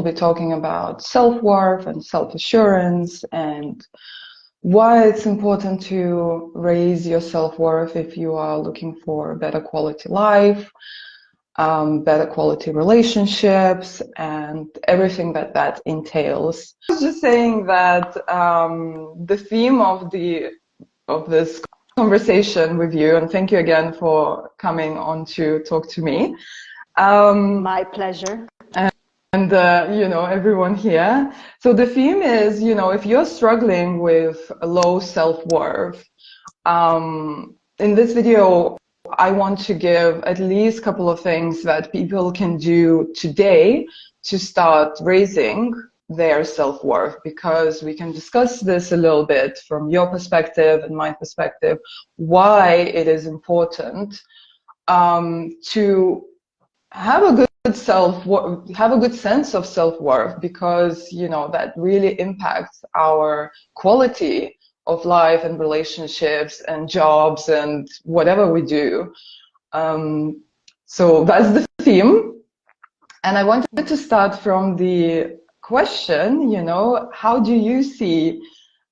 be talking about self-worth and self-assurance and why it's important to raise your self-worth if you are looking for a better quality life, better quality relationships, and everything that that entails. I was just saying that the theme of this conversation with you, and thank you again for coming on to talk to me. My pleasure. And you know, everyone here. So the theme is, you know, if you're struggling with a low self-worth, in this video, I want to give at least a couple of things that people can do today to start raising their self-worth, because we can discuss this a little bit from your perspective and my perspective, why it is important to have a good have a good sense of self-worth, because you know that really impacts our quality of life and relationships and jobs and whatever we do. So that's the theme, and I wanted to start from the question, you know, how do you see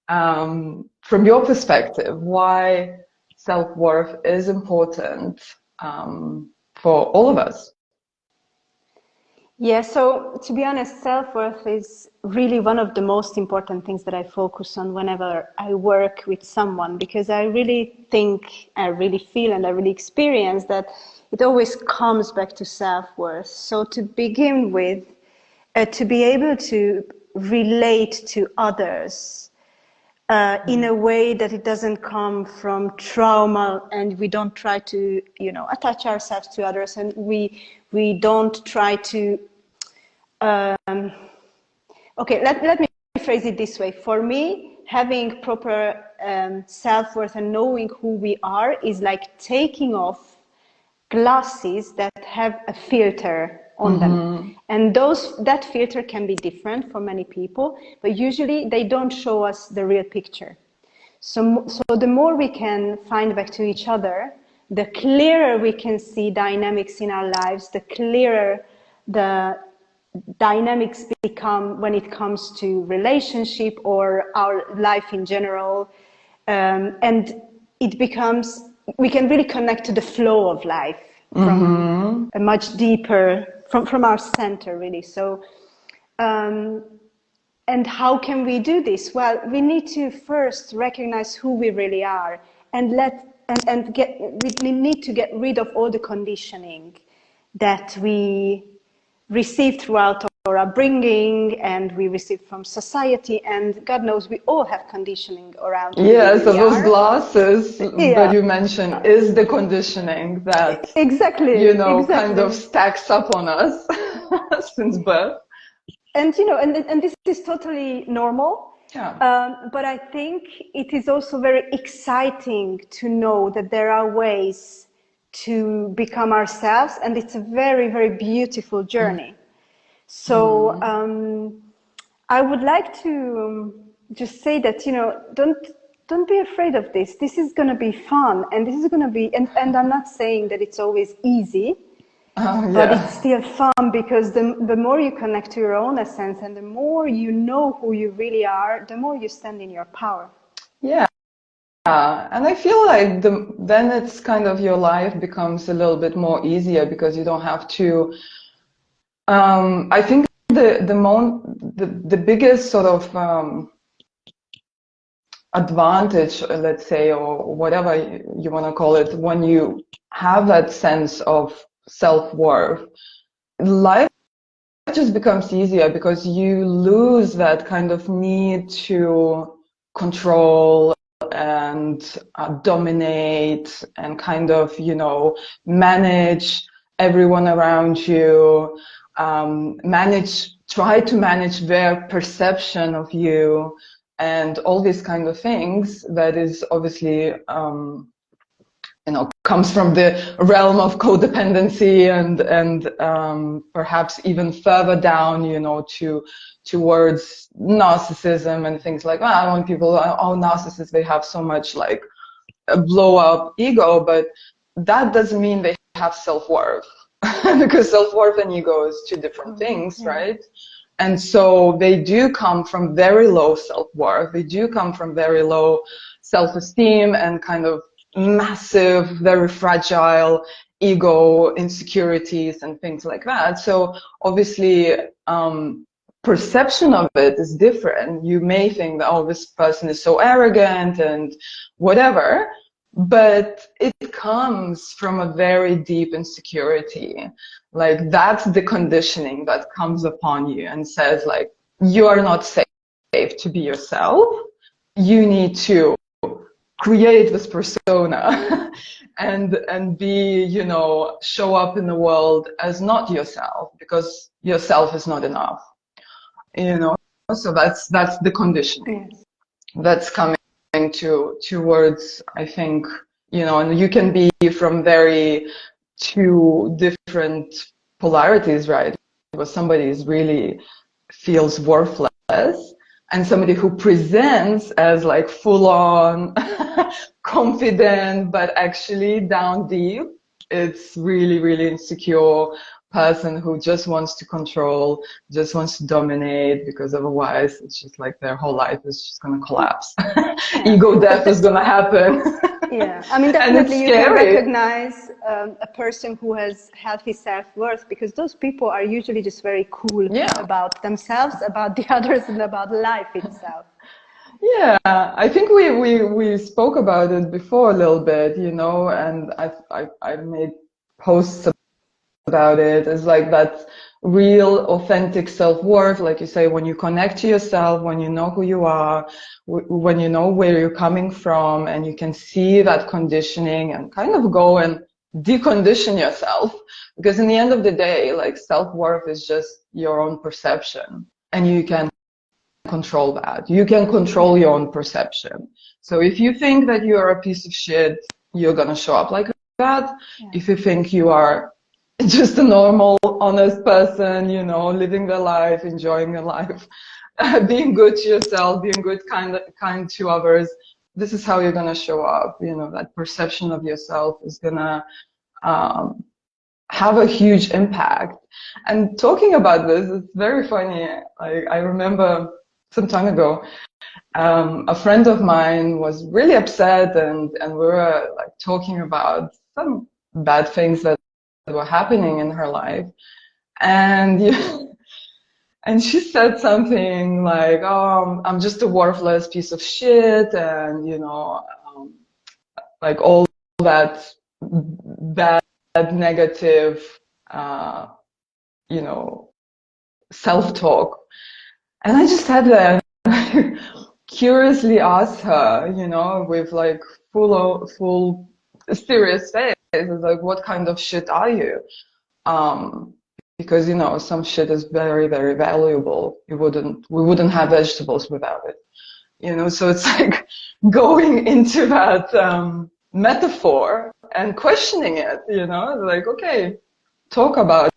from your perspective why self-worth is important for all of us? Yeah, so to be honest, self-worth is really one of the most important things that I focus on whenever I work with someone, because I really think, I really feel, and I really experience that it always comes back to self-worth. So to begin with, to be able to relate to others in a way that it doesn't come from trauma, and we don't try to, you know, attach ourselves to others, and we don't try to okay, let me phrase it this way. For me, having proper self-worth and knowing who we are is like taking off glasses that have a filter on them, and that filter can be different for many people, but usually they don't show us the real picture. So the more we can find back to each other, the clearer we can see dynamics in our lives, the clearer the dynamics become when it comes to relationship or our life in general, and it becomes, we can really connect to the flow of life from a much deeper, from our center, really. So and how can we do this? Well, we need to first recognize who we really are, and we need to get rid of all the conditioning that we received throughout our upbringing and we received from society, and God knows we all have conditioning around. Yeah, so those glasses that you mentioned is the conditioning that you know kind of stacks up on us since birth. And you know, and this is totally normal. Yeah. But I think it is also very exciting to know that there are ways to become ourselves, and it's a very, very beautiful journey. So I would like to just say that, you know, don't be afraid of this. This is going to be fun, and this is going to be, and I'm not saying that it's always easy, but it's still fun, because the more you connect to your own essence and the more you know who you really are, the more you stand in your power. Yeah. And I feel like then it's kind of, your life becomes a little bit more easier, because you don't have to, I think the biggest sort of advantage, let's say, or whatever you want to call it, when you have that sense of self-worth, life just becomes easier, because you lose that kind of need to control and dominate and kind of, you know, manage everyone around you, try to manage their perception of you, and all these kind of things that is obviously you know, comes from the realm of codependency and perhaps even further down, you know, towards narcissism and things like that. When people are all narcissists, they have so much like a blow up ego, but that doesn't mean they have self-worth because self-worth and ego is two different things, right? And so they do come from very low self-worth. They do come from very low self-esteem and kind of massive, very fragile ego insecurities and things like that. So obviously, perception of it is different. You may think that, oh, this person is so arrogant and whatever, but it comes from a very deep insecurity. Like, that's the conditioning that comes upon you and says, like, you are not safe to be yourself. You need to create this persona and be, you know, show up in the world as not yourself, because yourself is not enough, you know. So that's the conditioning. Yes. That's coming towards, I think, you know, and you can be from very two different polarities, right? Where somebody is really feels worthless, and somebody who presents as like full on confident, but actually down deep, it's really, really insecure person who just wants to control, just wants to dominate, because otherwise it's just like their whole life is just going to collapse. Ego death is going to happen. Yeah, I mean, definitely you can recognize a person who has healthy self-worth, because those people are usually just very cool about themselves, about the others, and about life itself. Yeah, I think we spoke about it before a little bit, you know, and I made posts about it. It's like that real authentic self-worth, like you say, when you connect to yourself, when you know who you are, when you know where you're coming from, and you can see that conditioning and kind of go and decondition yourself, because in the end of the day, like, self-worth is just your own perception, and you can control that. You can control your own perception. So if you think that you are a piece of shit, you're gonna show up like that. Yeah. If you think you are just a normal, honest person, you know, living their life, enjoying their life, being good to yourself, being good, kind to others, this is how you're gonna show up. You know, that perception of yourself is gonna have a huge impact. And talking about this, it's very funny. I remember some time ago, a friend of mine was really upset, and we were like talking about some bad things that were happening in her life, and and she said something like, "Oh, I'm just a worthless piece of shit," and you know, like all that bad, negative, you know, self-talk. And I just had to curiously ask her, you know, with like full serious face, like, what kind of shit are you? Because, you know, some shit is very, very valuable. We wouldn't have vegetables without it, you know. So it's like going into that metaphor and questioning it, you know, like, okay, talk about it.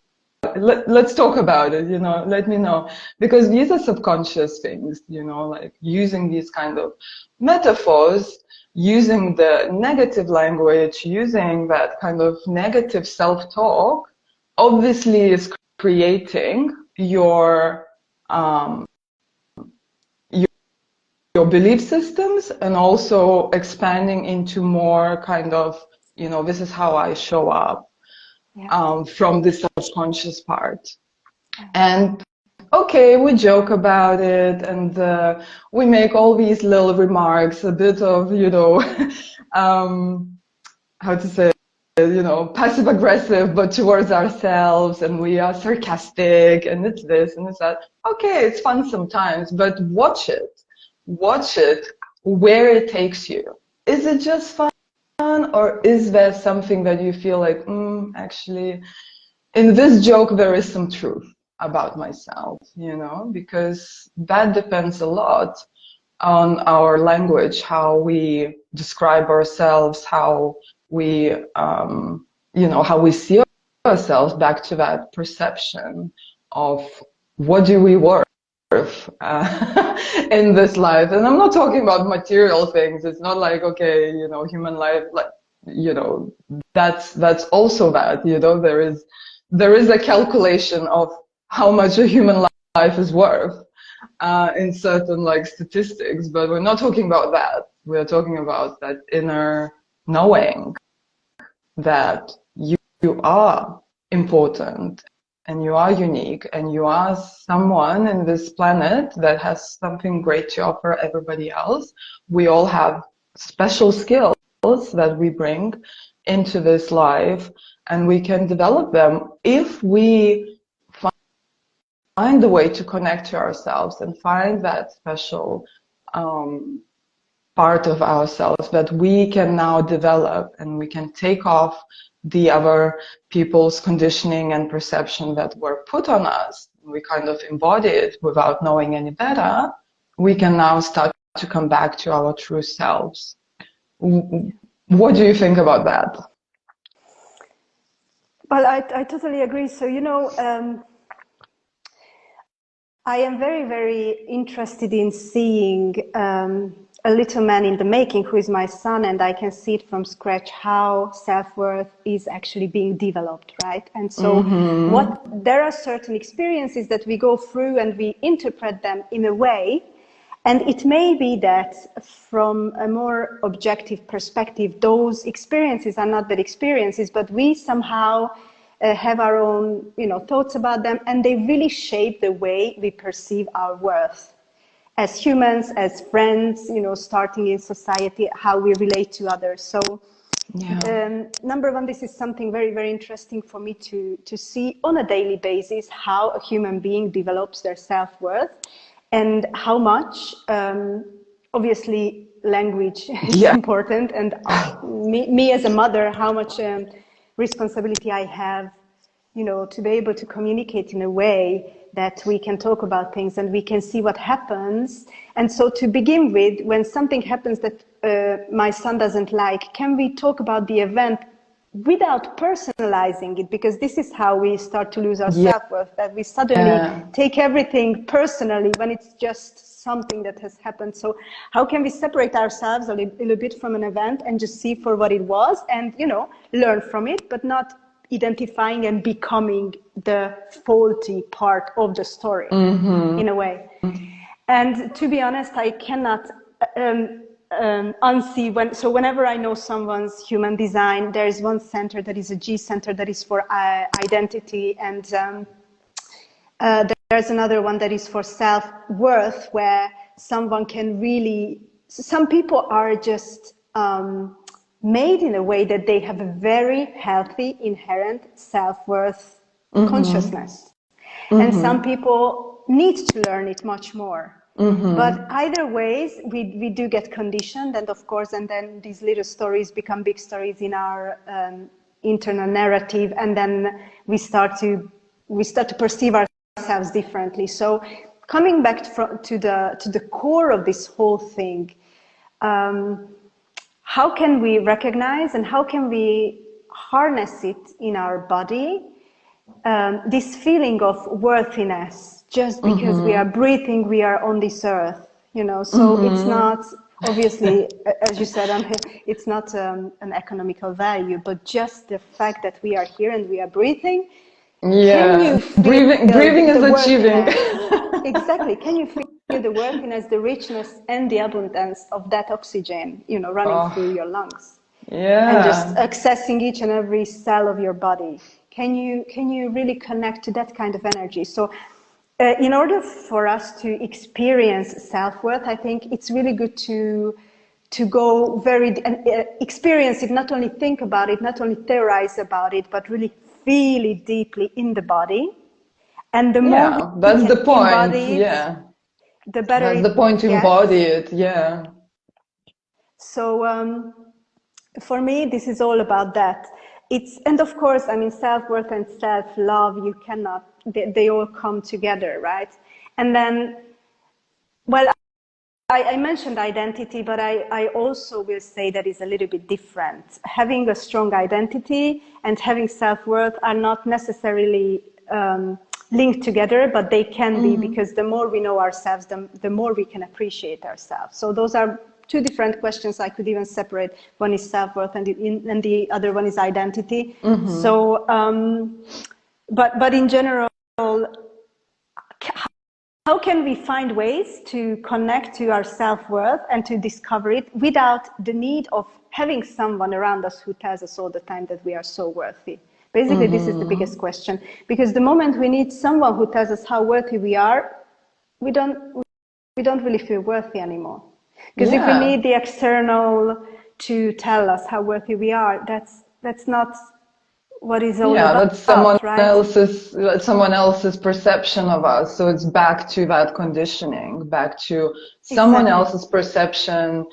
Let's talk about it, you know, let me know. Because these are subconscious things, you know, like using these kind of metaphors, using the negative language, using that kind of negative self-talk, obviously is creating your belief systems, and also expanding into more kind of, you know, this is how I show up. Yeah. From the subconscious part. And okay, we joke about it, and we make all these little remarks, a bit of, you know, how to say, you know, passive aggressive, but towards ourselves, and we are sarcastic, and it's this and it's that. Okay, it's fun sometimes, but watch it where it takes you. Is it just fun? Or is there something that you feel like, actually, in this joke, there is some truth about myself, you know, because that depends a lot on our language, how we describe ourselves, how we, you know, how we see ourselves, back to that perception of what do we worth in this life. And I'm not talking about material things. It's not like, okay, you know, human life, like, you know, that's also that, you know, there is a calculation of how much a human life is worth in certain like statistics, but we're not talking about that. We're talking about that inner knowing that you are important and you are unique and you are someone in this planet that has something great to offer everybody else. We all have special skills that we bring into this life, and we can develop them if we find a way to connect to ourselves and find that special part of ourselves that we can now develop, and we can take off the other people's conditioning and perception that were put on us. We kind of embody it without knowing any better. We can now start to come back to our true selves. What do you think about that? Well, I totally agree. So, you know, I am very, very interested in seeing a little man in the making, who is my son, and I can see it from scratch how self-worth is actually being developed, right? And so there are certain experiences that we go through and we interpret them in a way, and it may be that from a more objective perspective, those experiences are not bad experiences, but we somehow have our own, you know, thoughts about them, and they really shape the way we perceive our worth as humans, as friends, you know, starting in society, how we relate to others. So, number one, this is something very, very interesting for me to see on a daily basis how a human being develops their self-worth, and how much, obviously, language is important, and me as a mother, how much responsibility I have, you know, to be able to communicate in a way that we can talk about things and we can see what happens. And so to begin with, when something happens that my son doesn't like, can we talk about the event without personalizing it? Because this is how we start to lose our self-worth, that we suddenly take everything personally when it's just something that has happened. So how can we separate ourselves a little bit from an event and just see for what it was and, you know, learn from it, but not identifying and becoming the faulty part of the story in a way. And to be honest, I cannot unsee whenever I know someone's human design, there is one center that is a G center that is for identity, and there's another one that is for self-worth, where someone can really, some people are just made in a way that they have a very healthy inherent self-worth consciousness. And some people need to learn it much more. But either ways, we do get conditioned, and of course, and then these little stories become big stories in our internal narrative, and then we start to perceive ourselves differently. So coming back to the core of this whole thing, how can we recognize and how can we harness it in our body, this feeling of worthiness, just because we are breathing, we are on this earth, you know? So it's not, obviously, as you said, it's not an economical value, but just the fact that we are here and we are breathing. Can you feel breathing is achieving. Exactly. Can you feel the worthiness, the richness, and the abundance of that oxygen, you know, running through your lungs? And just accessing each and every cell of your body. Can you really connect to that kind of energy? So in order for us to experience self-worth, I think it's really good to go experience it, not only think about it, not only theorize about it, but really feel it deeply in the body. And the more that's the point. The better. That's the point to embody it. So for me, this is all about that. And of course, I mean, self-worth and self-love, you cannot, they all come together, right? And then, well, I mentioned identity, but I also will say that it's a little bit different. Having a strong identity and having self-worth are not necessarily linked together, but they can be, because the more we know ourselves, the more we can appreciate ourselves. So those are two different questions. I could even separate. One is self-worth and the other one is identity. So, but in general, how can we find ways to connect to our self-worth and to discover it without the need of having someone around us who tells us all the time that we are so worthy? Basically, this is the biggest question, because the moment we need someone who tells us how worthy we are, we don't really feel worthy anymore. Because if we need the external to tell us how worthy we are, that's not what is all about, that's someone else's perception of us. So it's back to that conditioning, back to someone else's perception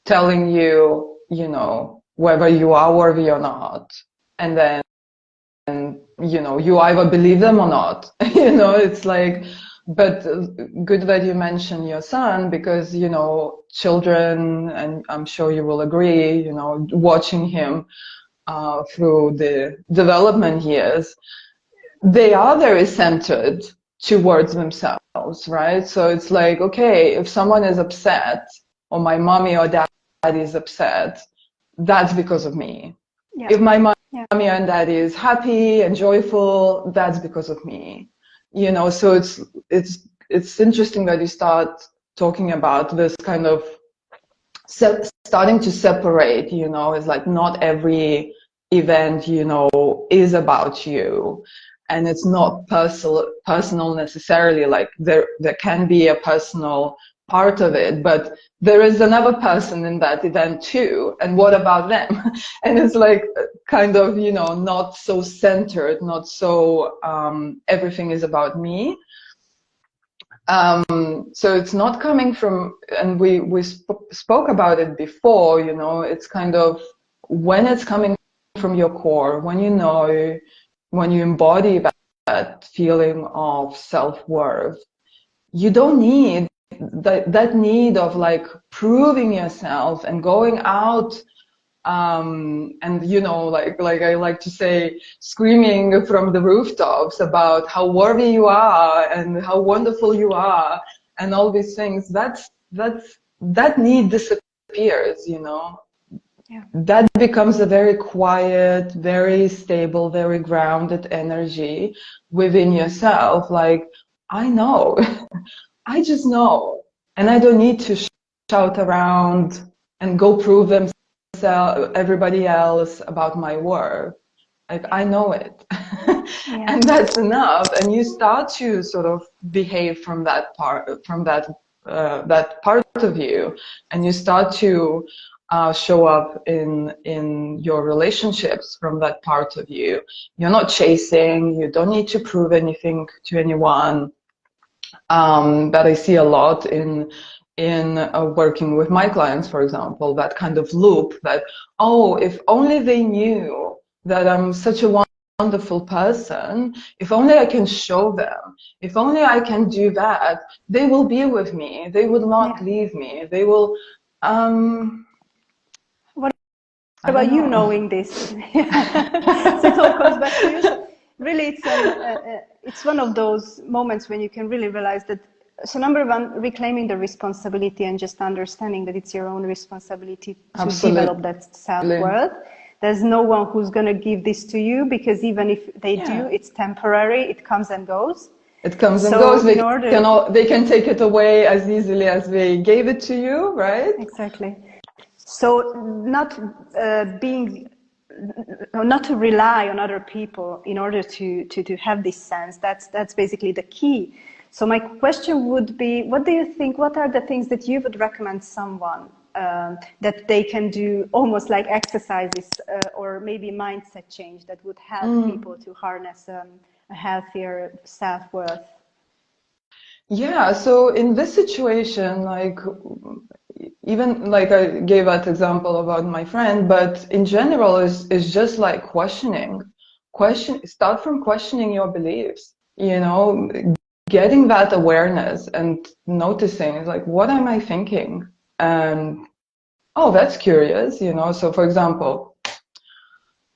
telling you, you know, whether you are worthy or not. And then, you know, you either believe them or not. You know, it's like, but good that you mentioned your son, because, you know, children, and I'm sure you will agree, you know, watching him through the development years, they are very centered towards themselves, right? So it's like, okay, if someone is upset, or my mommy or dad is upset, that's because of me. Yeah. If my mommy and dad is happy and joyful, that's because of me. You know, so it's interesting that you start talking about this kind of starting to separate, you know, it's like not every event, you know, is about you, and it's not personal necessarily. Like there can be a personal part of it, but there is another person in that event too, and what about them? And it's like kind of, you know, not so centered, not so everything is about me. So it's not coming from, and we spoke about it before, you know, it's kind of when it's coming from your core, when you know, when you embody that feeling of self-worth, you don't need that need of like proving yourself and going out and, you know, like I like to say, screaming from the rooftops about how worthy you are and how wonderful you are and all these things. That need disappears, you know. Yeah. That becomes a very quiet, very stable, very grounded energy within yourself. Like, I know, I just know, and I don't need to shout around and go prove them everybody else about my work. Like, I know it. And that's enough. And you start to sort of behave from that part, from that part of you, and you start to show up in your relationships from that part of you. You're not chasing, you don't need to prove anything to anyone. That I see a lot in working with my clients, for example, that kind of loop that, oh, if only they knew that I'm such a wonderful person, if only I can show them, if only I can do that, they will be with me, they will not leave me, they will, what about you knowing this? So it all comes back to you. So really, it's one of those moments when you can really realize that. So number one, reclaiming the responsibility and just understanding that it's your own responsibility to develop that self-worth. There's no one who's going to give this to you, because even if they do, it's temporary, it comes and goes. It comes and goes. They can take it away as easily as they gave it to you, right? Exactly. So not to rely on other people in order to have this sense. That's basically the key. So my question would be, what do you think, what are the things that you would recommend someone that they can do, almost like exercises or maybe mindset change that would help people to harness a healthier self-worth? Yeah, so in this situation, like, even like I gave that example about my friend, but in general is just like start from questioning your beliefs, you know, getting that awareness and noticing, like, what am I thinking? And, oh, that's curious, you know. So for example,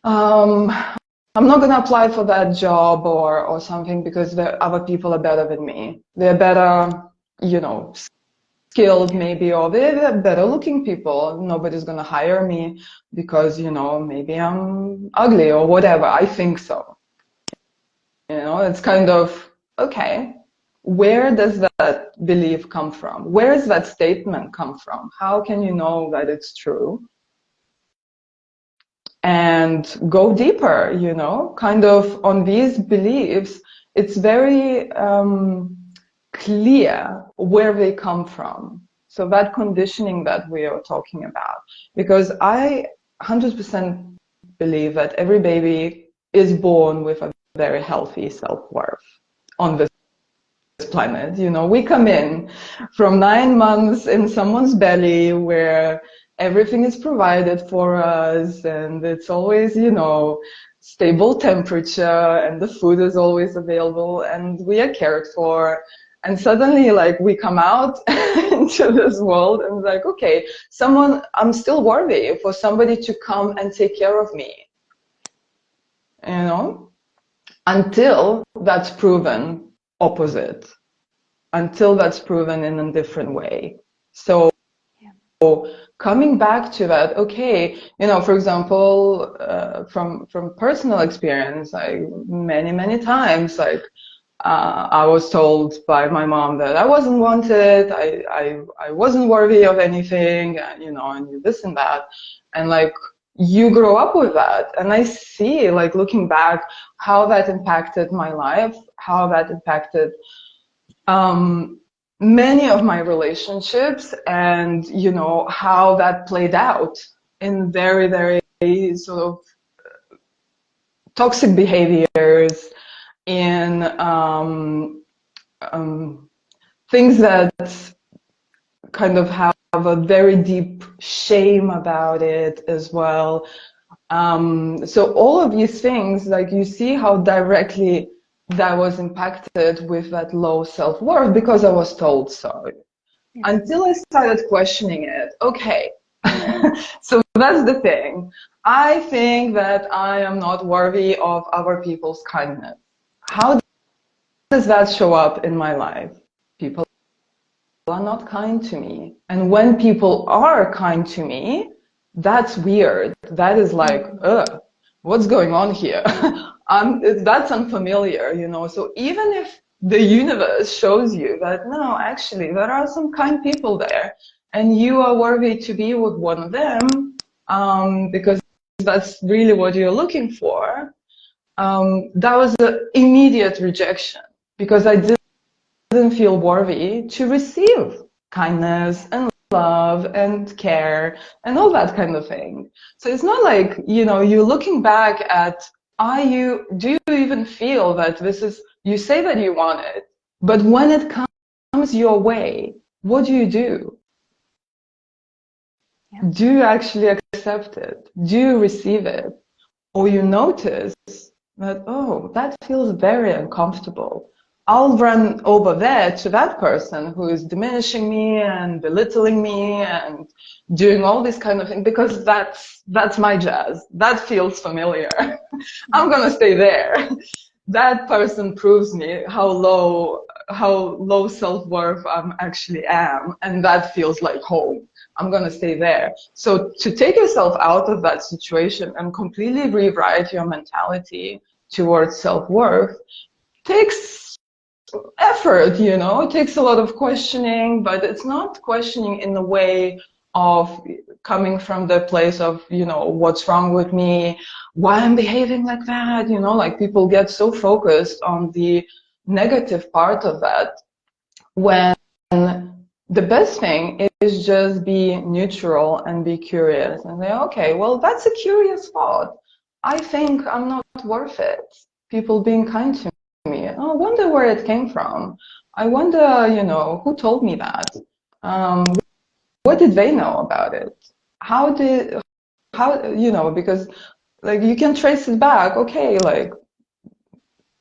I'm not going to apply for that job or something because the other people are better than me. They're better, you know, skilled maybe, or they're better looking people. Nobody's going to hire me because, you know, maybe I'm ugly or whatever. I think so. You know, it's kind of, okay, where does that belief come from? Where does that statement come from? How can you know that it's true? And go deeper, you know, kind of on these beliefs. It's very clear where they come from. So that conditioning that we are talking about, because I 100% believe that every baby is born with a very healthy self-worth on this planet. You know, we come in from 9 months in someone's belly where everything is provided for us, and it's always, you know, stable temperature, and the food is always available, and we are cared for. And suddenly, like, we come out into this world and like, okay, I'm still worthy for somebody to come and take care of me, you know, until that's proven opposite, until that's proven in a different way. So coming back to that, okay, you know, for example, from personal experience, like many times, like I was told by my mom that I wasn't wanted, I wasn't worthy of anything, you know, and this and that. And like, you grow up with that. And I see, like, looking back, how that impacted my life, how that impacted many of my relationships, and, you know, how that played out in very sort of toxic behaviors, in things that kind of have a very deep shame about it as well. So all of these things, like, you see how directly that was impacted with that low self-worth, because I was told so. Yeah. Until I started questioning it. Okay, so that's the thing. I think that I am not worthy of other people's kindness. How does that show up in my life? People are not kind to me. And when people are kind to me, that's weird. That is like, what's going on here? That's unfamiliar, you know. So even if the universe shows you that, no, actually, there are some kind people there, and you are worthy to be with one of them, because that's really what you're looking for, that was an immediate rejection, because I didn't feel worthy to receive kindness and love and care and all that kind of thing. So it's not like, you know, you're looking back at, do you even feel that this is, you say that you want it, but when it comes your way, what do you do? Yeah. Do you actually accept it? Do you receive it? Or you notice that, oh, that feels very uncomfortable. I'll run over there to that person who is diminishing me and belittling me and doing all this kind of thing, because that's my jazz. That feels familiar. I'm gonna stay there. That person proves me how low self-worth I actually am, and that feels like home. I'm gonna stay there. So to take yourself out of that situation and completely rewrite your mentality towards self-worth takes effort, you know. It takes a lot of questioning, but it's not questioning in the way of coming from the place of, you know, what's wrong with me, why I'm behaving like that, you know, like people get so focused on the negative part of that, when the best thing is just be neutral and be curious and say, okay, well, that's a curious thought. I think I'm not worth it. People being kind to me. I wonder where it came from. I wonder, you know, who told me that? What did they know about it? How, you know, because like you can trace it back. Okay, like,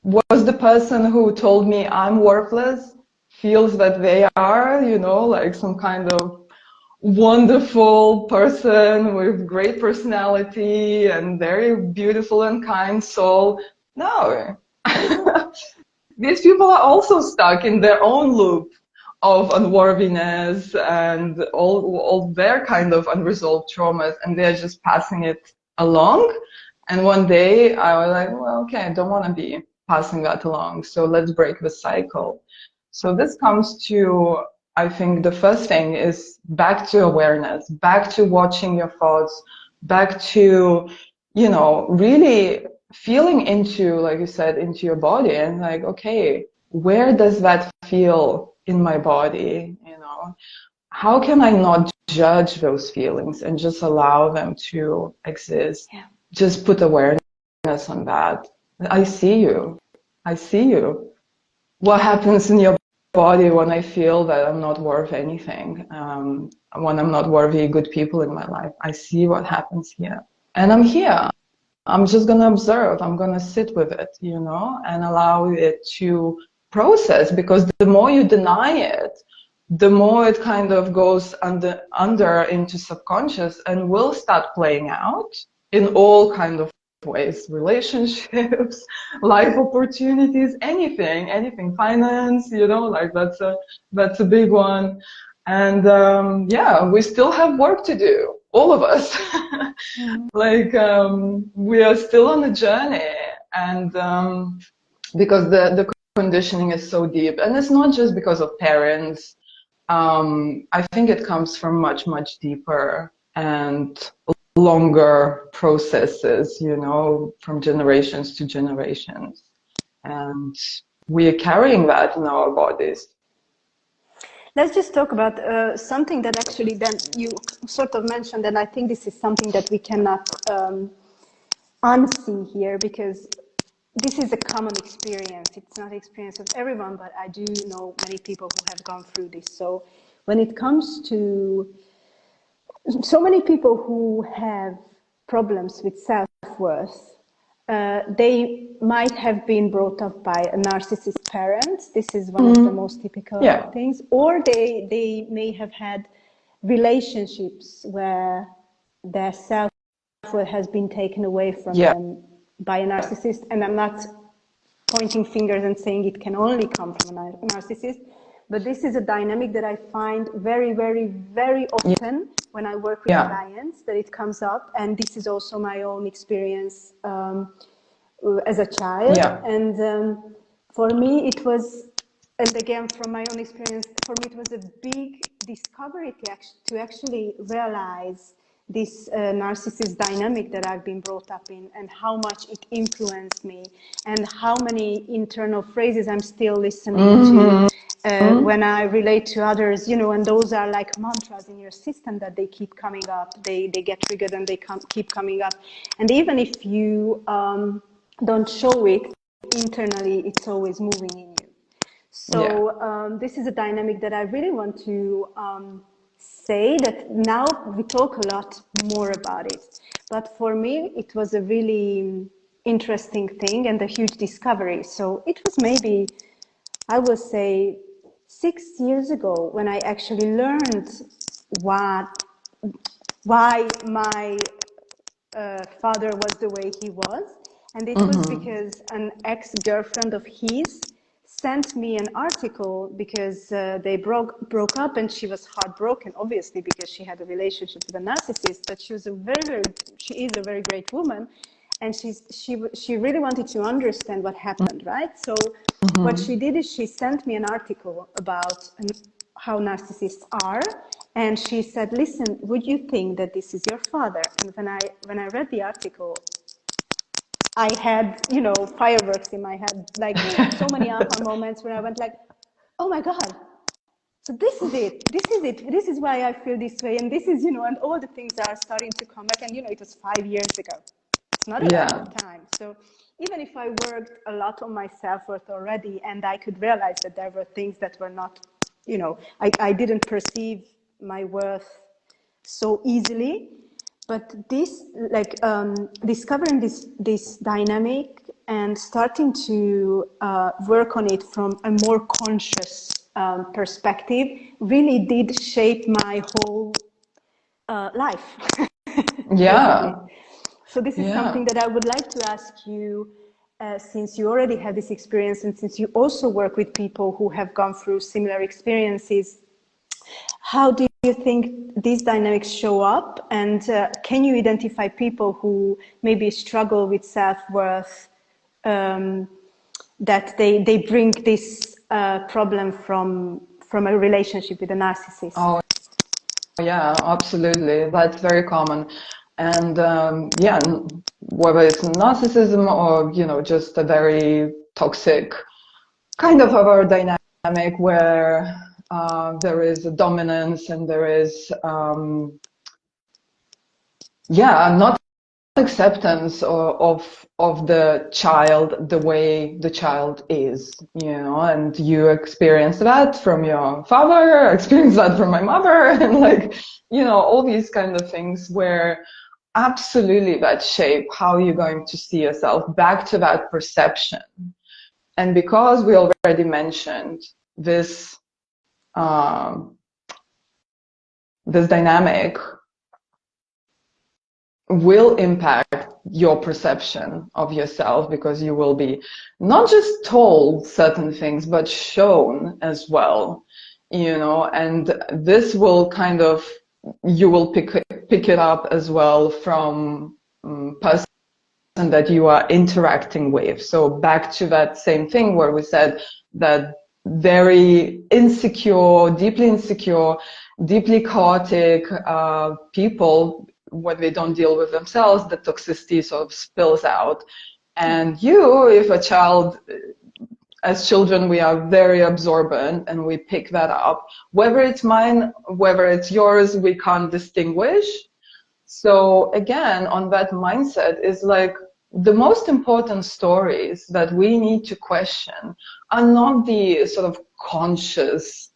was the person who told me I'm worthless feels that they are, you know, like some kind of wonderful person with great personality and very beautiful and kind soul? No. These people are also stuck in their own loop of unworthiness and all their kind of unresolved traumas, and they're just passing it along. And one day I was like, well, okay, I don't want to be passing that along, so let's break the cycle. So this comes to, I think the first thing is back to awareness, back to watching your thoughts, back to, you know, really feeling into, like you said, into your body and like, okay, where does that feel in my body? You know, how can I not judge those feelings and just allow them to exist? Yeah. Just put awareness on that. I see you. I see you. What happens in your body when I feel that I'm not worth anything, when I'm not worthy good people in my life? I see what happens here. And I'm here. I'm just going to observe. I'm going to sit with it, you know, and allow it to process, because the more you deny it, the more it kind of goes under into subconscious and will start playing out in all kind of ways, relationships, life opportunities, anything, finance, you know, like that's a big one. And yeah, we still have work to do, all of us. Like we are still on a journey, and because the conditioning is so deep, and it's not just because of parents. I think it comes from much deeper and longer processes, you know, from generations to generations. And we are carrying that in our bodies. Let's just talk about something that actually then you sort of mentioned, and I think this is something that we cannot unsee here, because this is a common experience. It's not experience of everyone, but I do know many people who have gone through this. So when it comes to so many people who have problems with self-worth, they might have been brought up by a narcissist parent. This is one of the most typical things. Or they may have had relationships where their self-worth has been taken away from them by a narcissist. And I'm not pointing fingers and saying it can only come from a narcissist, but this is a dynamic that I find very often when I work with clients, that it comes up. And this is also my own experience as a child. And for me it was, and again from my own experience, for me it was a big discovery to actually realize this narcissist dynamic that I've been brought up in, and how much it influenced me, and how many internal phrases I'm still listening to when I relate to others, you know, and those are like mantras in your system that they keep coming up, they get triggered and they keep coming up. And even if you don't show it internally, it's always moving in you. So this is a dynamic that I really want to say that now we talk a lot more about it. But for me, it was a really interesting thing and a huge discovery. So it was maybe, I will say, 6 years ago when I actually learned why my father was the way he was. And it was because an ex-girlfriend of his sent me an article, because they broke up, and she was heartbroken, obviously, because she had a relationship with a narcissist. But she is a very great woman, and she really wanted to understand what happened, right? So what she did is she sent me an article about how narcissists are, and she said, "Listen, would you think that this is your father?" And when I read the article, I had, you know, fireworks in my head, like so many aha moments where I went like, "Oh my God, so this is it, this is why I feel this way, and this is, you know," and all the things are starting to come back. And, you know, it was 5 years ago. It's not a lot of time. So even if I worked a lot on my self-worth already, and I could realize that there were things that were not, you know, I didn't perceive my worth so easily. But this, like, discovering this dynamic and starting to work on it from a more conscious perspective really did shape my whole life. Basically. So this is something that I would like to ask you, since you already have this experience, and since you also work with people who have gone through similar experiences, how do you think these dynamics show up? And can you identify people who maybe struggle with self-worth, that they bring this problem from a relationship with a narcissist. Oh, yeah, absolutely. That's very common. And yeah, whether it's narcissism or, you know, just a very toxic kind of our dynamic where there is a dominance and there is, yeah, not acceptance of the child the way the child is, you know, and you experience that from your father, I experienced that from my mother, and like, you know, all these kind of things where absolutely that shape how you're going to see yourself, back to that perception. And because we already mentioned this this dynamic will impact your perception of yourself, because you will be not just told certain things but shown as well, you know, and this will kind of, you will pick it up as well from person that you are interacting with. So back to that same thing where we said that very insecure, deeply chaotic people, when they don't deal with themselves, the toxicity sort of spills out. And you, if a child, as children, we are very absorbent and we pick that up. Whether it's mine, whether it's yours, we can't distinguish. So again, on that mindset is like, the most important stories that we need to question are not the sort of conscious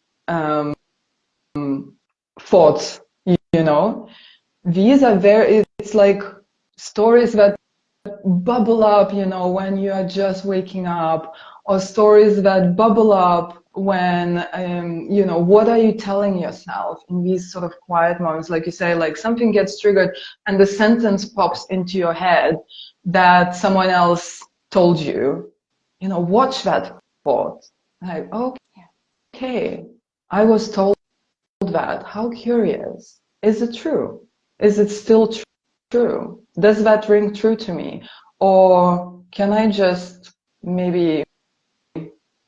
thoughts, you know. These are it's like stories that bubble up, you know, when you are just waking up, or stories that bubble up when, you know, what are you telling yourself in these sort of quiet moments? Like you say, like something gets triggered and the sentence pops into your head that someone else told you, you know, watch that thought. Like, okay, I was told that. How curious. Is it true? Is it still true? Does that ring true to me? Or can I just maybe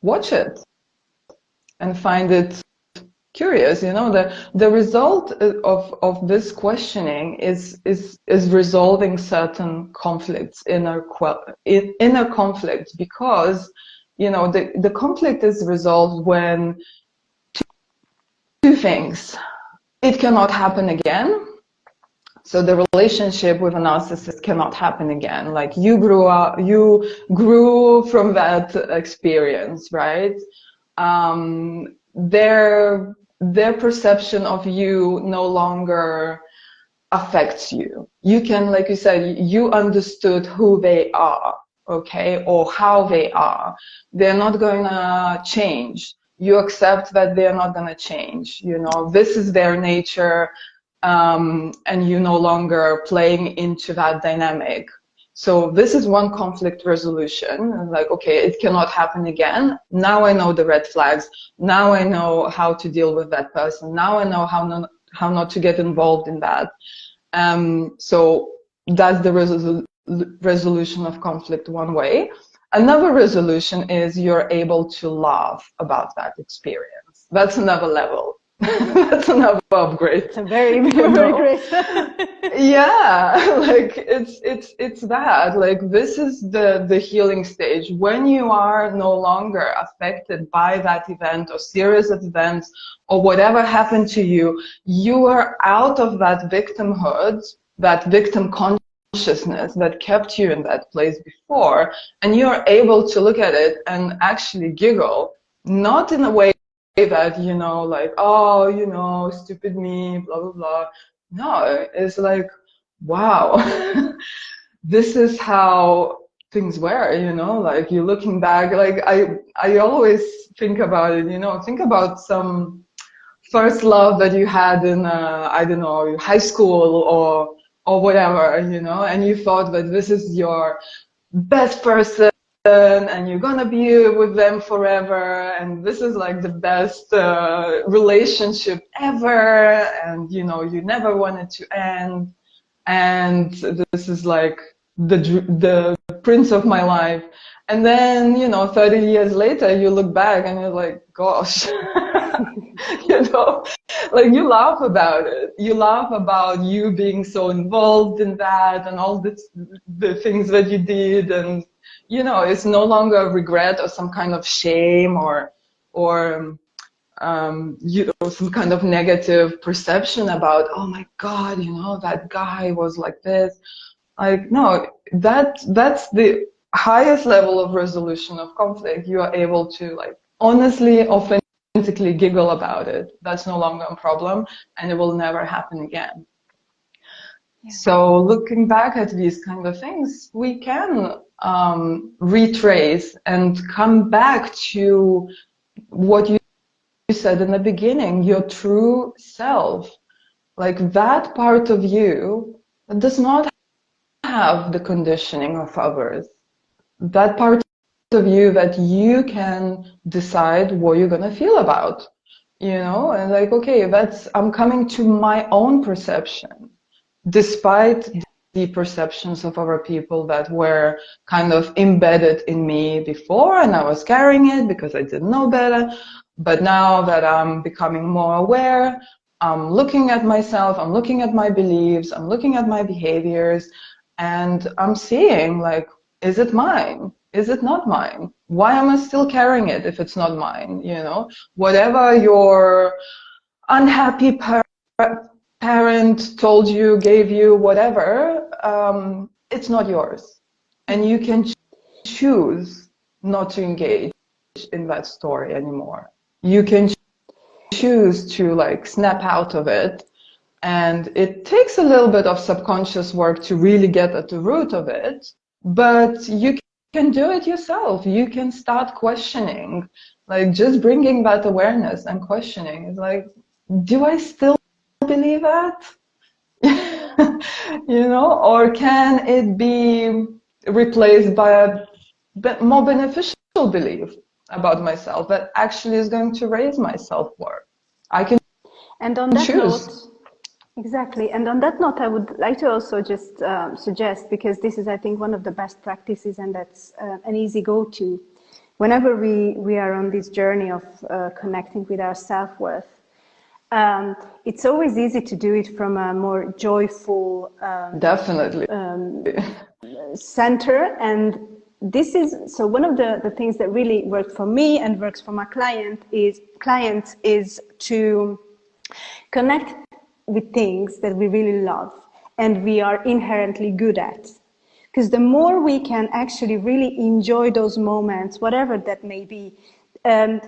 watch it and find it curious? You know, the result of this questioning is resolving certain conflicts, inner conflicts, because, you know, the conflict is resolved when two things. It cannot happen again. So the relationship with a narcissist cannot happen again. Like you grew from that experience, right? Their perception of you no longer affects you. You can, like you said, you understood who they are, okay, or how they are. They're not going to change. You accept that they're not going to change. You know, this is their nature. And you no longer playing into that dynamic. So this is one conflict resolution. Like, okay, it cannot happen again. Now I know the red flags. Now I know how to deal with that person. Now I know how not to get involved in that. So that's the resolution of conflict one way. Another resolution is you're able to laugh about that experience. That's another level. That's another upgrade. It's a very great. Yeah, like it's that. Like this is the healing stage when you are no longer affected by that event or series of events or whatever happened to you. You are out of that victimhood, that victim consciousness that kept you in that place before, and you're able to look at it and actually giggle, not in a way that, you know, like, oh, you know, stupid me, blah, blah, blah. No, it's like, wow, this is how things were, you know, like you're looking back, like I always think about it, you know, think about some first love that you had in, I don't know, high school or whatever, you know, and you thought that this is your best person, and you're gonna be with them forever, and this is like the best relationship ever, and you know you never want it to end, and this is like the prince of my life, And then, 30 years later, you look back and you're like, gosh, like you laugh about it. You laugh about you being so involved in that and all the things that you did. And, it's no longer a regret or some kind of shame or some kind of negative perception about, oh my God, that guy was like this. Like, no, that's the highest level of resolution of conflict. You are able to, like, honestly, authentically giggle about it. That's no longer a problem, and it will never happen again. Yeah. So looking back at these kind of things, we can retrace and come back to what you said in the beginning, your true self. Like, that part of you does not have the conditioning of others. That part of you that you can decide what you're gonna feel about, and like, okay, I'm coming to my own perception, despite the perceptions of other people that were kind of embedded in me before, and I was carrying it because I didn't know better. But now that I'm becoming more aware, I'm looking at myself, I'm looking at my beliefs, I'm looking at my behaviors, and I'm seeing, like, is it mine? Is it not mine? Why am I still carrying it if it's not mine? Whatever your unhappy parent told you, gave you, whatever, it's not yours. And you can choose not to engage in that story anymore. You can choose to, like, snap out of it. And it takes a little bit of subconscious work to really get at the root of it, but you can do it yourself. You can start questioning, like, just bringing that awareness and questioning is like, do I still believe that? Or can it be replaced by a more beneficial belief about myself that actually is going to raise my self-worth? I can and on that choose. Note, exactly. And on that note, I would like to also just suggest, because this is, I think, one of the best practices, and that's an easy go-to. Whenever we are on this journey of connecting with our self-worth, it's always easy to do it from a more joyful definitely center. And this is, so one of the things that really worked for me and works for my clients is to connect with things that we really love and we are inherently good at. Because the more we can actually really enjoy those moments, whatever that may be, and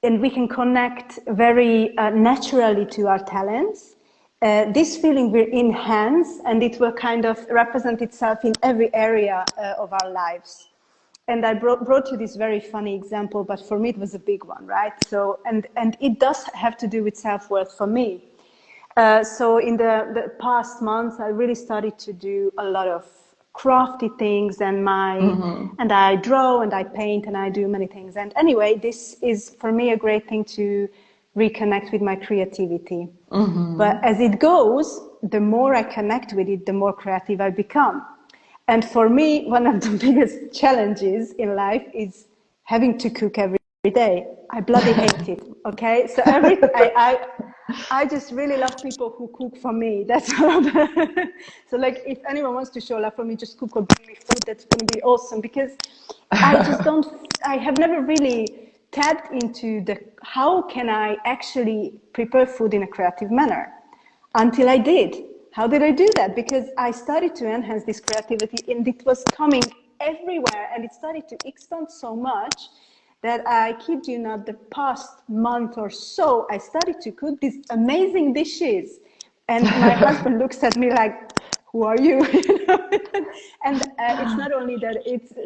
we can connect very naturally to our talents, this feeling will enhance, and it will kind of represent itself in every area of our lives. And I brought you this very funny example, but for me it was a big one, right? So, and it does have to do with self-worth for me. So in the past months, I really started to do a lot of crafty things, and and I draw and I paint and I do many things. And anyway, this is for me a great thing to reconnect with my creativity. But as it goes, the more I connect with it, the more creative I become. And for me, one of the biggest challenges in life is having to cook every day. I bloody hate it. Okay, so I just really love people who cook for me. That's all. So, like, if anyone wants to show love for me, just cook or bring me food. That's going to be awesome, because I have never really tapped into how can I actually prepare food in a creative manner until I did. How did I do that? Because I started to enhance this creativity, and it was coming everywhere, and it started to expand so much that I kid you not, the past month or so, I started to cook these amazing dishes. And my husband looks at me like, who are you? And it's not only that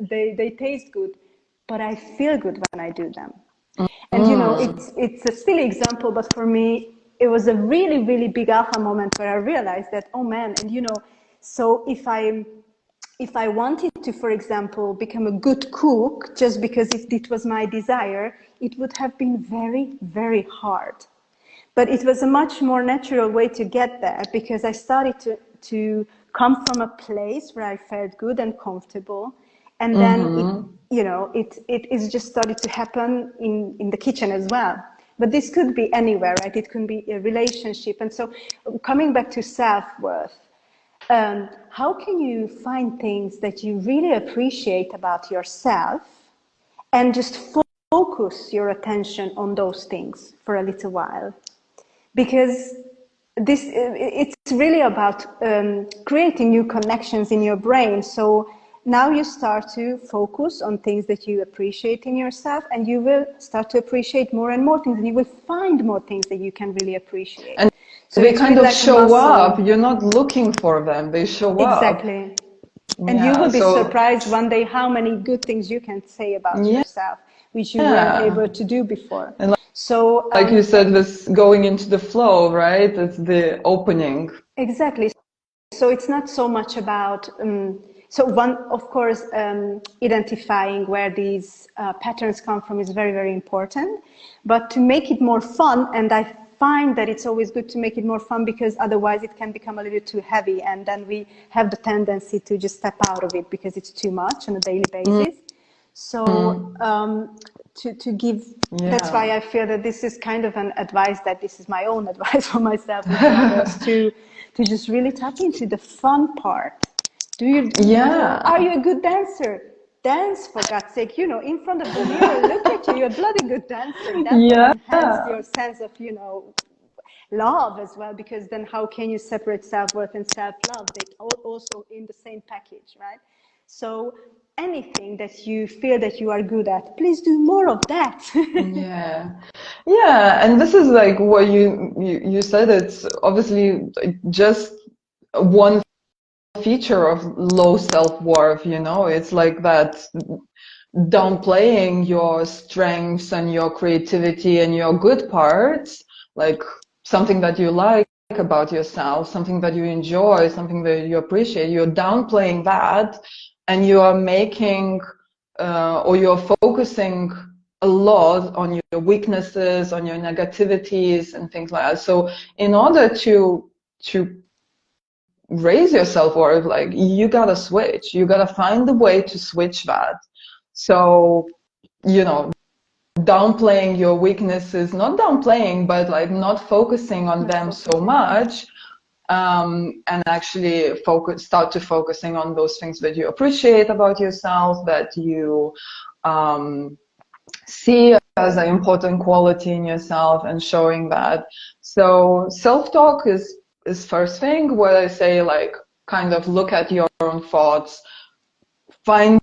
they taste good, but I feel good when I do them. And it's a silly example, but for me, it was a really, really big aha moment where I realized that, oh man, and so if I wanted to, for example, become a good cook, just because it was my desire, it would have been very, very hard. But it was a much more natural way to get there, because I started to come from a place where I felt good and comfortable. And then it is just started to happen in the kitchen as well. But this could be anywhere, right? It could be a relationship. And so coming back to self-worth, how can you find things that you really appreciate about yourself and just focus your attention on those things for a little while? Because it's really about creating new connections in your brain. So now you start to focus on things that you appreciate in yourself, and you will start to appreciate more and more things, and you will find more things that you can really appreciate. And so they kind really of show up. You're not looking for them. They show up. Exactly. And you will be surprised one day how many good things you can say about yourself, which you weren't able to do before. And so, like you said, this going into the flow, right? It's the opening. Exactly. So it's not so much about, so one, of course, identifying where these patterns come from is very, very important. But to make it more fun, and I find that it's always good to make it more fun, because otherwise it can become a little too heavy, and then we have the tendency to just step out of it because it's too much on a daily basis. So to give, that's why I feel that this is kind of an advice, that this is my own advice for myself and for others, to just really tap into the fun part. Are you a good dancer? Dance, for God's sake, in front of the mirror, look at you, you're a bloody good dancer. That will enhance your sense of, love as well, because then how can you separate self-worth and self-love? They also in the same package, right? So anything that you feel that you are good at, please do more of that. And this is like what you said. It's obviously just one feature of low self-worth. It's like that downplaying your strengths and your creativity and your good parts, like something that you like about yourself, something that you enjoy, something that you appreciate. You're downplaying that, and you are making or you're focusing a lot on your weaknesses, on your negativities and things like that. So in order to raise your self-worth, like, you gotta switch. You gotta find a way to switch that. So, downplaying your weaknesses, not downplaying, but like not focusing on them so much, and actually start to focusing on those things that you appreciate about yourself, that you see as an important quality in yourself, and showing that. So self-talk is first thing, where I say, like, kind of look at your own thoughts, find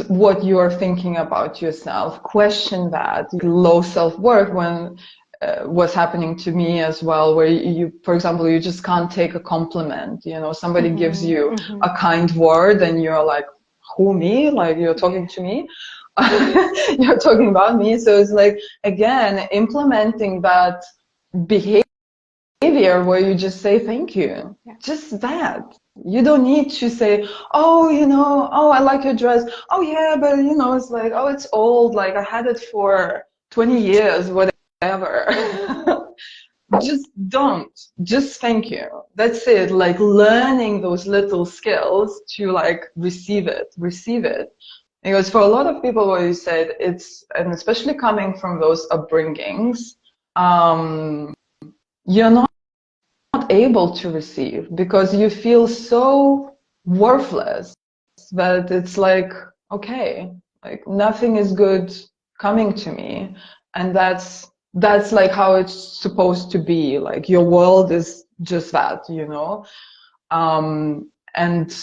what you're thinking about yourself, question that. Low self-worth when was happening to me as well, where you, for example, you just can't take a compliment. Somebody gives you a kind word, and you're like, who, me? Like, you're talking to me? You're talking about me? So it's like, again, implementing that behavior where you just say thank you. Just that. You don't need to say, oh, I like your dress. Oh yeah, but it's like, oh, it's old. Like, I had it for 20 years, whatever. Just thank you. That's it. Like, learning those little skills to like receive it. Because for a lot of people, what you said, and especially coming from those upbringings, you're not able to receive, because you feel so worthless that it's like, okay, like, nothing is good coming to me. And that's like how it's supposed to be. Like, your world is just that, and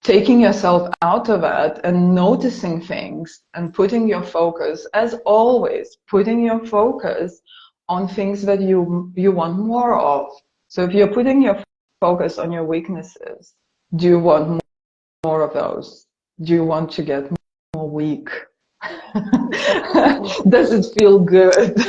taking yourself out of it and noticing things and putting your focus, as always, putting your focus on things that you want more of. So if you're putting your focus on your weaknesses, do you want more of those? Do you want to get more weak? Does it feel good?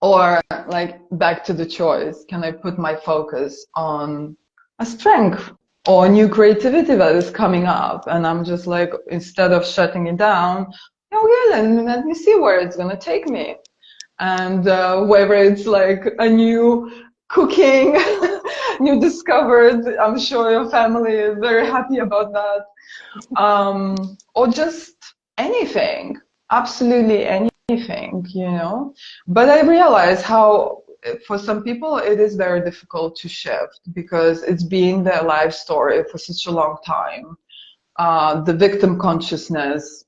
Or, like, back to the choice. Can I put my focus on a strength or new creativity that is coming up? And I'm just like, instead of shutting it down, then let me see where it's going to take me. And whether it's like a new cooking you discovered. I'm sure your family is very happy about that. Or just anything, absolutely anything, you know. But I realize how for some people it is very difficult to shift because it's been their life story for such a long time. The victim consciousness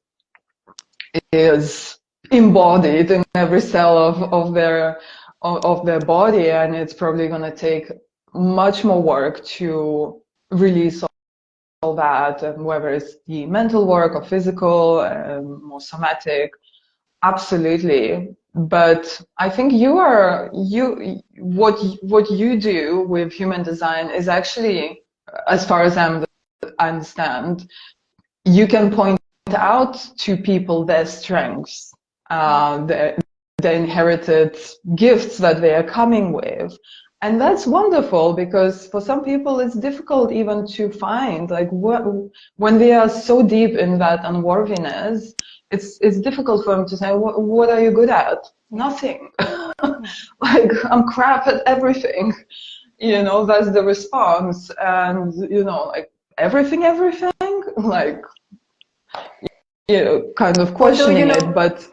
is embodied in every cell of their body, and it's probably going to take much more work to release all that, and whether it's the mental work or physical, more somatic. Absolutely. But I think what you do with human design is actually, as far as I understand, you can point out to people their strengths, the inherited gifts that they are coming with. And that's wonderful, because for some people it's difficult even to find, like, when they are so deep in that unworthiness, it's difficult for them to say, what are you good at? Nothing. Like, I'm crap at everything. You know, that's the response. And, you know, like, everything? Like, you know, kind of questioning it, but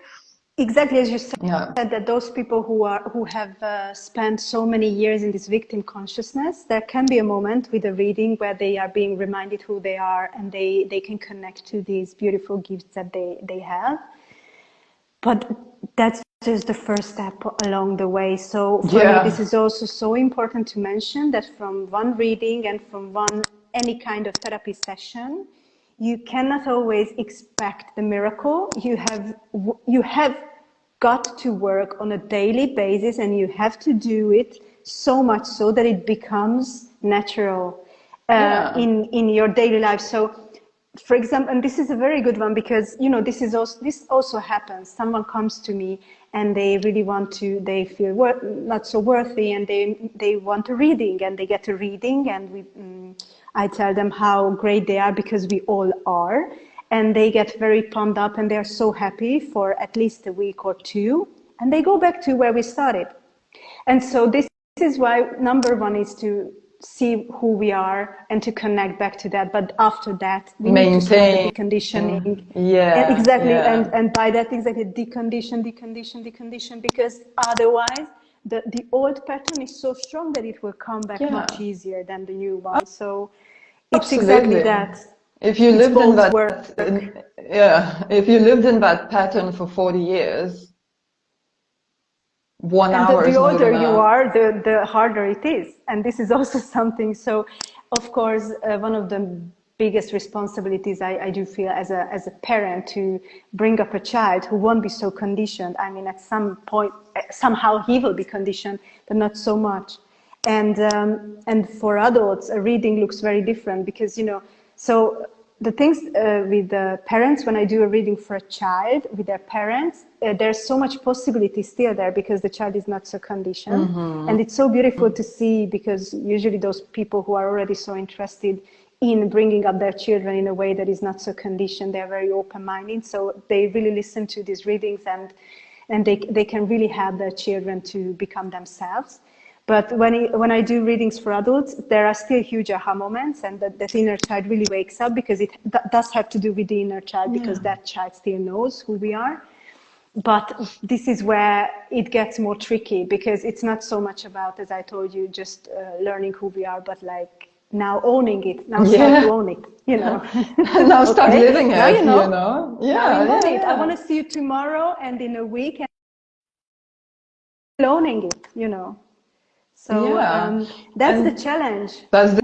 exactly as you said, yeah. that those people who have spent so many years in this victim consciousness, there can be a moment with a reading where they are being reminded who they are, and they can connect to these beautiful gifts that they have. But that's just the first step along the way. So for me, this is also so important to mention, that from one reading and from any kind of therapy session, you cannot always expect the miracle. You have got to work on a daily basis, and you have to do it so much so that it becomes natural in your daily life. So, for example, and this is a very good one, because, you know, this also happens. Someone comes to me and they really want to, they feel not so worthy, and they want a reading, and they get a reading, and I tell them how great they are, because we all are, and they get very pumped up, and they're so happy for at least a week or two, and they go back to where we started. And so this is why number one is to see who we are and to connect back to that. But after that, we need to start the deconditioning. Exactly. And by that, exactly, decondition, because otherwise the old pattern is so strong that it will come back much easier than the new one. So it's exactly that. If you lived in that, if you lived in that pattern for 40 years, 1 hour is the not older enough. you are, the harder it is. And this is also something. So, of course, one of the biggest responsibilities I do feel as a parent, to bring up a child who won't be so conditioned. I mean, at some point, somehow he will be conditioned, but not so much. And for adults, a reading looks very different, because, you know, so the things with the parents, when I do a reading for a child with their parents, there's so much possibility still there, because the child is not so conditioned. And it's so beautiful to see, because usually those people who are already so interested in bringing up their children in a way that is not so conditioned, they're very open-minded, so they really listen to these readings, and they can really help their children to become themselves. But when I do readings for adults, there are still huge aha moments, and that inner child really wakes up, because it does have to do with the inner child, because that child still knows who we are. But this is where it gets more tricky, because it's not so much about, as I told you, just learning who we are, but like now owning it. Now start to own it, you know. Now start living it, now you know. Yeah, now embody it. I want to see you tomorrow and in a week, and owning it, you know. So that's the challenge. That's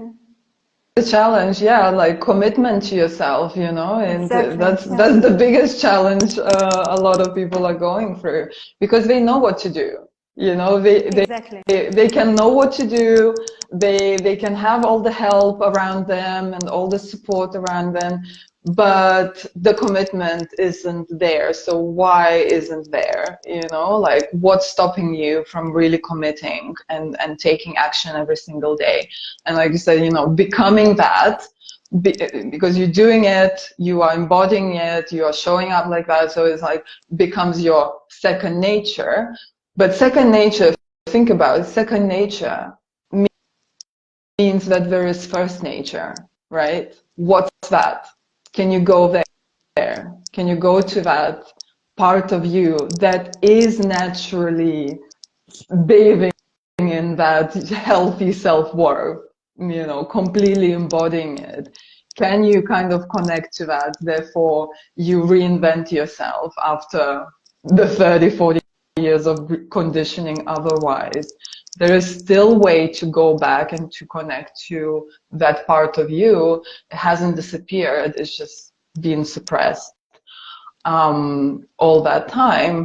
the challenge, like commitment to yourself, you know, and that's the biggest challenge a lot of people are going through, because they know what to do, you know, they can know what to do, they can have all the help around them and all the support around them, but the commitment isn't there. So why isn't there? You know, like, what's stopping you from really committing and taking action every single day? And like you said, you know, becoming that, because you're doing it, you are embodying it, you are showing up like that. So it's like becomes your second nature. But second nature, think about it, second nature means that there is first nature, right? What's that? Can you go there? Can you go to that part of you that is naturally bathing in that healthy self-worth, you know, completely embodying it? Can you kind of connect to that? Therefore, you reinvent yourself after the 30, 40 years of conditioning otherwise. There is still way to go back and to connect to that part of you. It hasn't disappeared. It's just been suppressed all that time.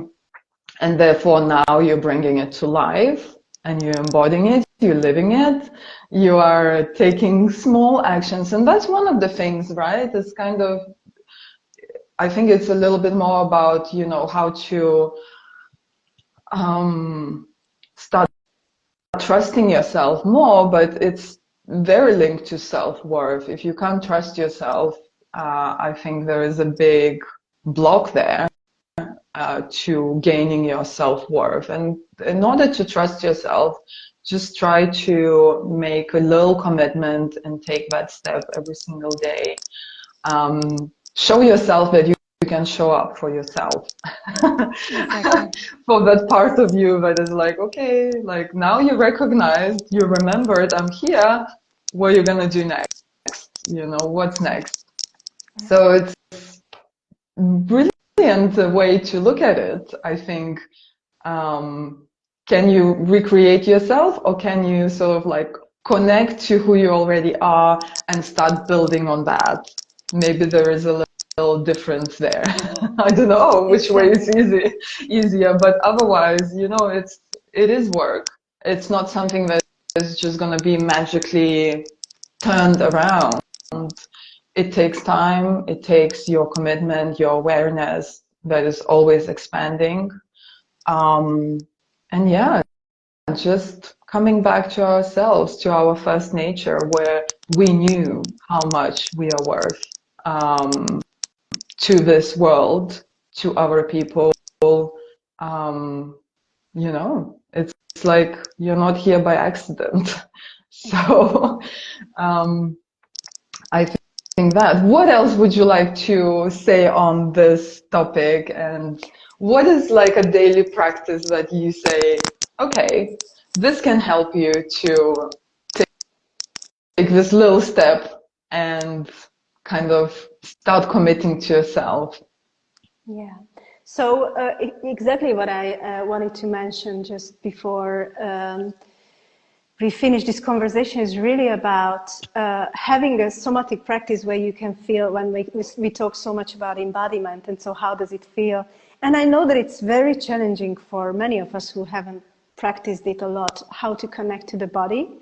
And therefore now you're bringing it to life and you're embodying it, you're living it, you are taking small actions. And that's one of the things, right? It's kind of, I think it's a little bit more about, you know, how to start trusting yourself more, but it's very linked to self-worth. If you can't trust yourself, I think there is a big block there to gaining your self-worth. And in order to trust yourself, just try to make a little commitment and take that step every single day. Show yourself that you can show up for yourself. Exactly. For that part of you that is like, okay, like now you recognized, you remembered, I'm here, what are you gonna do next? You know, what's next? So it's brilliant way to look at it, I think. Can you recreate yourself, or can you sort of like connect to who you already are and start building on that? Maybe there is a little difference there. I don't know which way is easier, but otherwise, you know, it is work. It's not something that is just going to be magically turned around. It takes time. It takes your commitment, your awareness that is always expanding. And yeah, just coming back to ourselves, to our first nature, where we knew how much we are worth to this world, to other people. You know, it's like you're not here by accident. So I think that. What else would you like to say on this topic? And what is like a daily practice that you say, okay, this can help you to take this little step and kind of start committing to yourself? Yeah. So exactly what I wanted to mention just before we finish this conversation is really about having a somatic practice where you can feel, when we talk so much about embodiment, and so how does it feel? And I know that it's very challenging for many of us who haven't practiced it a lot, how to connect to the body.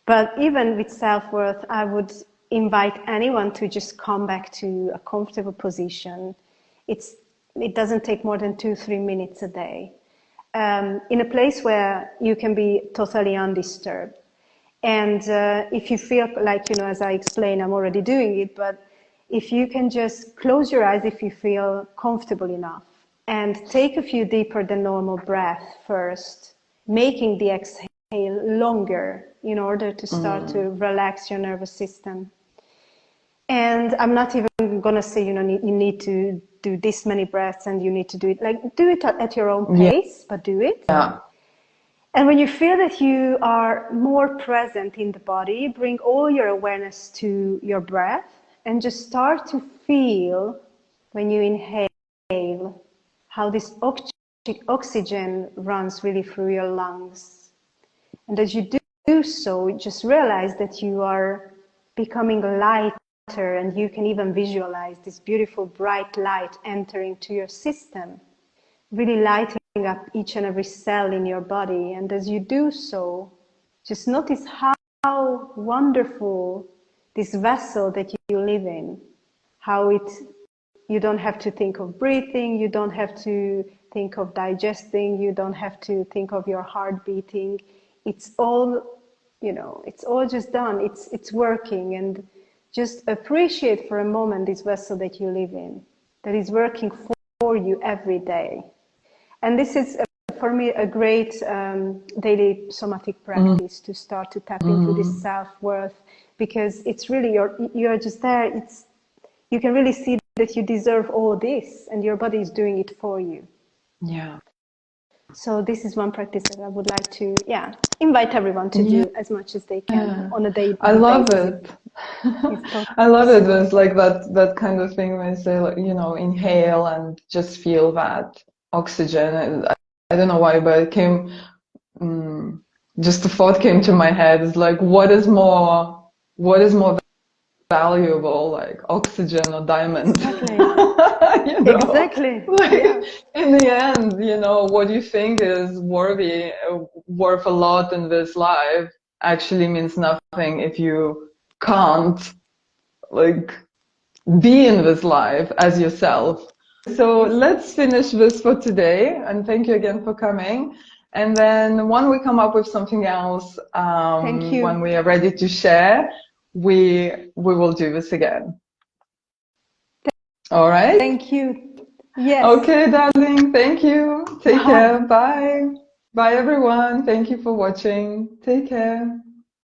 But even with self-worth, I would invite anyone to just come back to a comfortable position. It doesn't take more than 2-3 minutes a day. In a place where you can be totally undisturbed. And if you feel like, you know, as I explained, I'm already doing it, but if you can just close your eyes if you feel comfortable enough and take a few deeper than normal breath first, making the exhale longer in order to start to relax your nervous system. And I'm not even going to say, you know, you need to do this many breaths and you need to do it. Like, do it at your own pace, but do it. Yeah. And when you feel that you are more present in the body, bring all your awareness to your breath and just start to feel, when you inhale, how this oxygen runs really through your lungs. And as you do so, just realize that you are becoming light, and you can even visualize this beautiful bright light entering to your system, really lighting up each and every cell in your body. And as you do so, just notice how wonderful this vessel that you live in, how you don't have to think of breathing, you don't have to think of digesting, you don't have to think of your heart beating. It's all, you know, it's all just done, it's working. And just appreciate for a moment this vessel that you live in, that is working for you every day. And this is a for me a great daily somatic practice to start to tap into this self-worth, because it's really you're just there. You can really see that you deserve all this, and your body is doing it for you. Yeah. So this is one practice that I would like to, invite everyone to do as much as they can on a daily basis. I love it. I love it. It's like that kind of thing when I say, like, you know, inhale and just feel that oxygen. I don't know why, but it came, just the thought came to my head. It's like, what is more valuable, like oxygen or diamond? Exactly. You know? Exactly. Like, in the end, you know, what you think is worth a lot in this life actually means nothing if you can't, like, be in this life as yourself. So let's finish this for today, and thank you again for coming. And then when we come up with something else, Thank you. when we are ready to share, we will do this again. All right? Thank you. Yes. Okay, darling. Thank you. Take care. Bye. Bye, everyone. Thank you for watching. Take care.